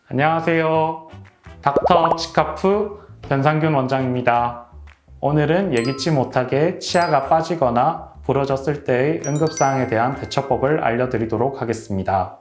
안녕하세요. 닥터 치카프 변상균 원장입니다. 오늘은 예기치 못하게 치아가 빠지거나 부러졌을 때의 응급사항에 대한 대처법을 알려드리도록 하겠습니다.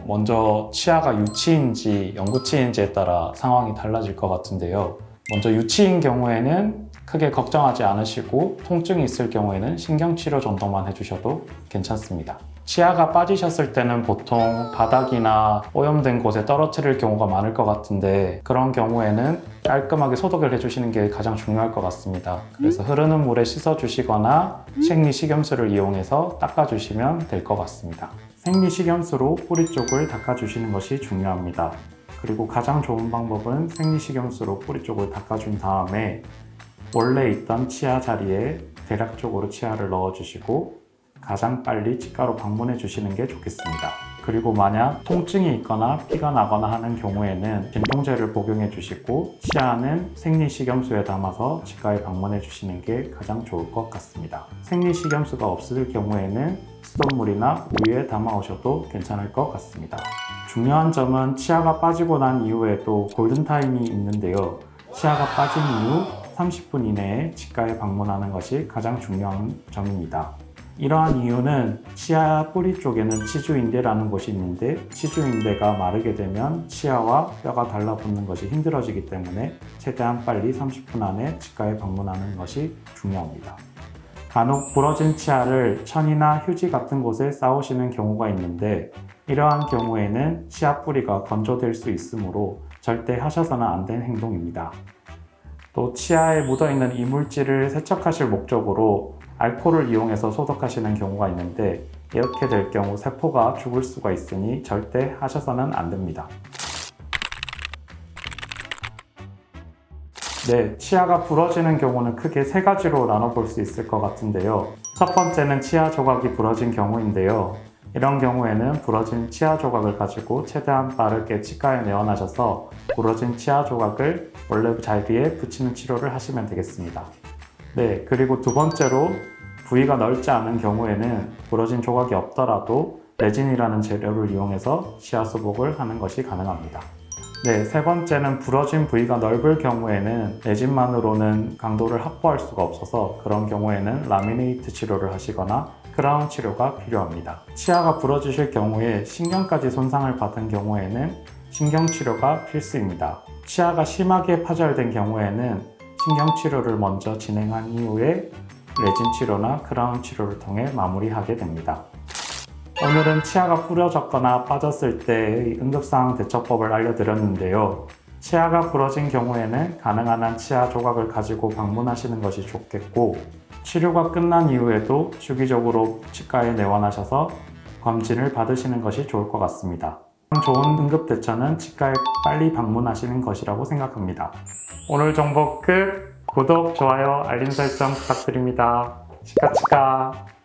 먼저 치아가 유치인지 영구치인지에 따라 상황이 달라질 것 같은데요. 먼저 유치인 경우에는 크게 걱정하지 않으시고 통증이 있을 경우에는 신경치료 정도만 해주셔도 괜찮습니다. 치아가 빠지셨을 때는 보통 바닥이나 오염된 곳에 떨어뜨릴 경우가 많을 것 같은데 그런 경우에는 깔끔하게 소독을 해주시는 게 가장 중요할 것 같습니다. 그래서 흐르는 물에 씻어주시거나 생리식염수를 이용해서 닦아주시면 될 것 같습니다. 생리식염수로 뿌리 쪽을 닦아주시는 것이 중요합니다. 그리고 가장 좋은 방법은 생리식염수로 뿌리 쪽을 닦아준 다음에 원래 있던 치아 자리에 대략적으로 치아를 넣어주시고 가장 빨리 치과로 방문해 주시는 게 좋겠습니다. 그리고 만약 통증이 있거나 피가 나거나 하는 경우에는 진통제를 복용해 주시고 치아는 생리식염수에 담아서 치과에 방문해 주시는 게 가장 좋을 것 같습니다. 생리식염수가 없을 경우에는 수돗물이나 우유에 담아 오셔도 괜찮을 것 같습니다. 중요한 점은 치아가 빠지고 난 이후에도 골든타임이 있는데요. 치아가 빠진 이후 30분 이내에 치과에 방문하는 것이 가장 중요한 점입니다. 이러한 이유는 치아 뿌리 쪽에는 치주인대라는 곳이 있는데 치주인대가 마르게 되면 치아와 뼈가 달라붙는 것이 힘들어지기 때문에 최대한 빨리 30분 안에 치과에 방문하는 것이 중요합니다. 간혹 부러진 치아를 천이나 휴지 같은 곳에 쌓으시는 경우가 있는데 이러한 경우에는 치아 뿌리가 건조될 수 있으므로 절대 하셔서는 안 될 행동입니다. 또 치아에 묻어있는 이물질을 세척하실 목적으로 알코올을 이용해서 소독하시는 경우가 있는데 이렇게 될 경우 세포가 죽을 수가 있으니 절대 하셔서는 안 됩니다. 네, 치아가 부러지는 경우는 크게 세 가지로 나눠볼 수 있을 것 같은데요. 첫 번째는 치아 조각이 부러진 경우인데요. 이런 경우에는 부러진 치아 조각을 가지고 최대한 빠르게 치과에 내원하셔서 부러진 치아 조각을 원래 자리에 붙이는 치료를 하시면 되겠습니다. 네, 그리고 두 번째로 부위가 넓지 않은 경우에는 부러진 조각이 없더라도 레진이라는 재료를 이용해서 치아 수복을 하는 것이 가능합니다. 네, 세 번째는 부러진 부위가 넓을 경우에는 레진만으로는 강도를 확보할 수가 없어서 그런 경우에는 라미네이트 치료를 하시거나 크라운 치료가 필요합니다. 치아가 부러지실 경우에 신경까지 손상을 받은 경우에는 신경치료가 필수입니다. 치아가 심하게 파열된 경우에는 신경치료를 먼저 진행한 이후에 레진 치료나 크라운 치료를 통해 마무리하게 됩니다. 오늘은 치아가 부러졌거나 빠졌을 때의 응급상황 대처법을 알려드렸는데요. 치아가 부러진 경우에는 가능한 한 치아 조각을 가지고 방문하시는 것이 좋겠고 치료가 끝난 이후에도 주기적으로 치과에 내원하셔서 검진을 받으시는 것이 좋을 것 같습니다. 좋은 응급 대처는 치과에 빨리 방문하시는 것이라고 생각합니다. 오늘 정보 끝! 구독, 좋아요, 알림 설정 부탁드립니다. 치카치카!